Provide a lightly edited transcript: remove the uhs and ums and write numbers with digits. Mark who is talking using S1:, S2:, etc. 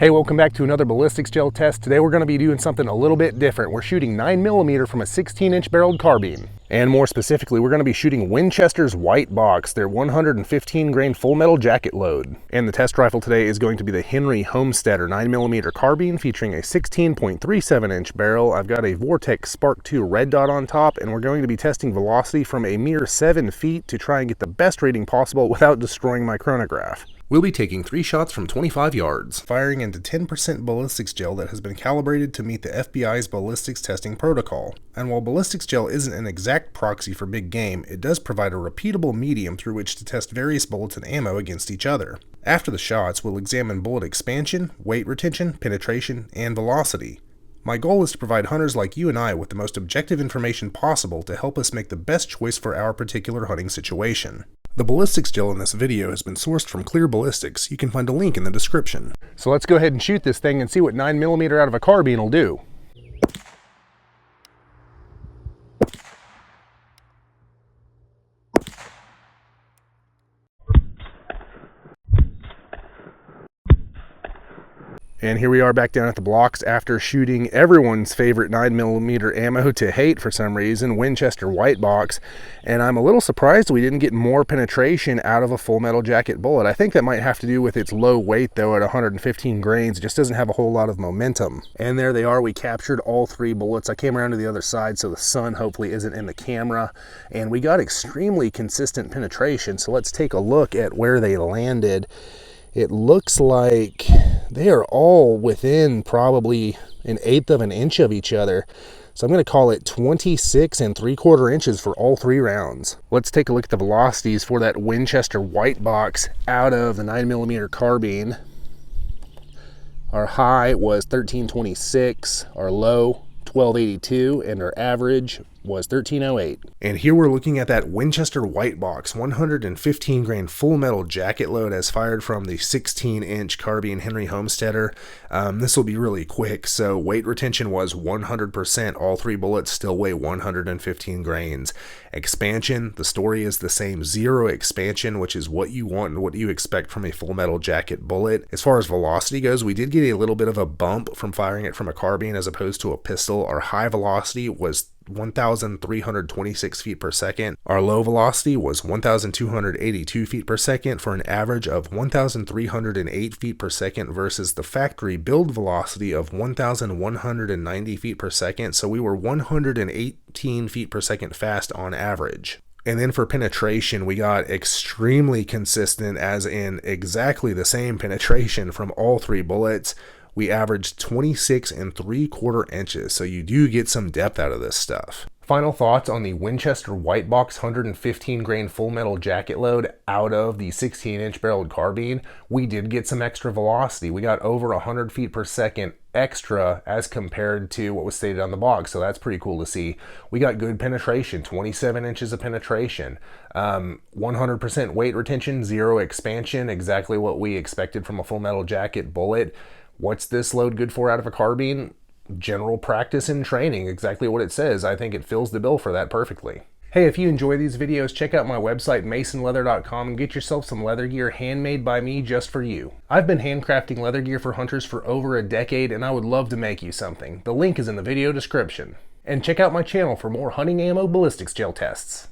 S1: Hey, welcome back to another ballistics gel test. Today we're going to be doing something a little bit different. We're shooting 9mm from a 16-inch barreled carbine. And more specifically, we're going to be shooting Winchester's white box, their 115 grain full metal jacket load. And the test rifle today is going to be the Henry Homesteader 9mm carbine featuring a 16.37-inch barrel. I've got a Vortex Spark 2 red dot on top, and we're going to be testing velocity from a mere 7 feet to try and get the best rating possible without destroying my chronograph. We'll be taking 3 shots from 25 yards, firing into 10% ballistics gel that has been calibrated to meet the FBI's ballistics testing protocol. And while ballistics gel isn't an exact proxy for big game, it does provide a repeatable medium through which to test various bullets and ammo against each other. After the shots, we'll examine bullet expansion, weight retention, penetration, and velocity. My goal is to provide hunters like you and I with the most objective information possible to help us make the best choice for our particular hunting situation. The ballistics gel in this video has been sourced from Clear Ballistics. You can find a link in the description. So let's go ahead and shoot this thing and see what 9mm out of a carbine will do. And here we are back down at the blocks after shooting everyone's favorite 9mm ammo to hate for some reason, Winchester white box. And I'm a little surprised we didn't get more penetration out of a full metal jacket bullet. I think that might have to do with its low weight though at 115 grains. It just doesn't have a whole lot of momentum. And there they are, we captured all 3 bullets. I came around to the other side so the sun hopefully isn't in the camera. And we got extremely consistent penetration. So let's take a look at where they landed. It looks like they are all within probably 1/8 of an inch of each other. So I'm going to call it 26 3/4 inches for all 3 rounds. Let's take a look at the velocities for that Winchester white box out of the 9mm carbine. Our high was 1326, our low 1282, and our average was 1308. And here we're looking at that Winchester white box 115 grain full metal jacket load as fired from the 16-inch carbine Henry Homesteader. This will be really quick. So weight retention was 100%. All 3 bullets still weigh 115 grains. Expansion, the story is the same, 0 expansion, which is what you want and what you expect from a full metal jacket bullet. As far as velocity goes, we did get a little bit of a bump from firing it from a carbine as opposed to a pistol. Our high velocity was 1,326 feet per second. Our low velocity was 1,282 feet per second for an average of 1,308 feet per second versus the factory build velocity of 1,190 feet per second. So we were 118 feet per second fast on average. And then for penetration, we got extremely consistent, as in exactly the same penetration from all 3 bullets. We averaged 26 3/4 inches, so you do get some depth out of this stuff. Final thoughts on the Winchester white box 115 grain full metal jacket load out of the 16-inch barreled carbine. We did get some extra velocity. We got over 100 feet per second extra as compared to what was stated on the box, so that's pretty cool to see. We got good penetration, 27 inches of penetration, 100% weight retention, 0 expansion, exactly what we expected from a full metal jacket bullet. What's this load good for out of a carbine? General practice and training, exactly what it says. I think it fills the bill for that perfectly. Hey, if you enjoy these videos, check out my website, masonleather.com, and get yourself some leather gear handmade by me just for you. I've been handcrafting leather gear for hunters for over a decade, and I would love to make you something. The link is in the video description. And check out my channel for more hunting ammo ballistics gel tests.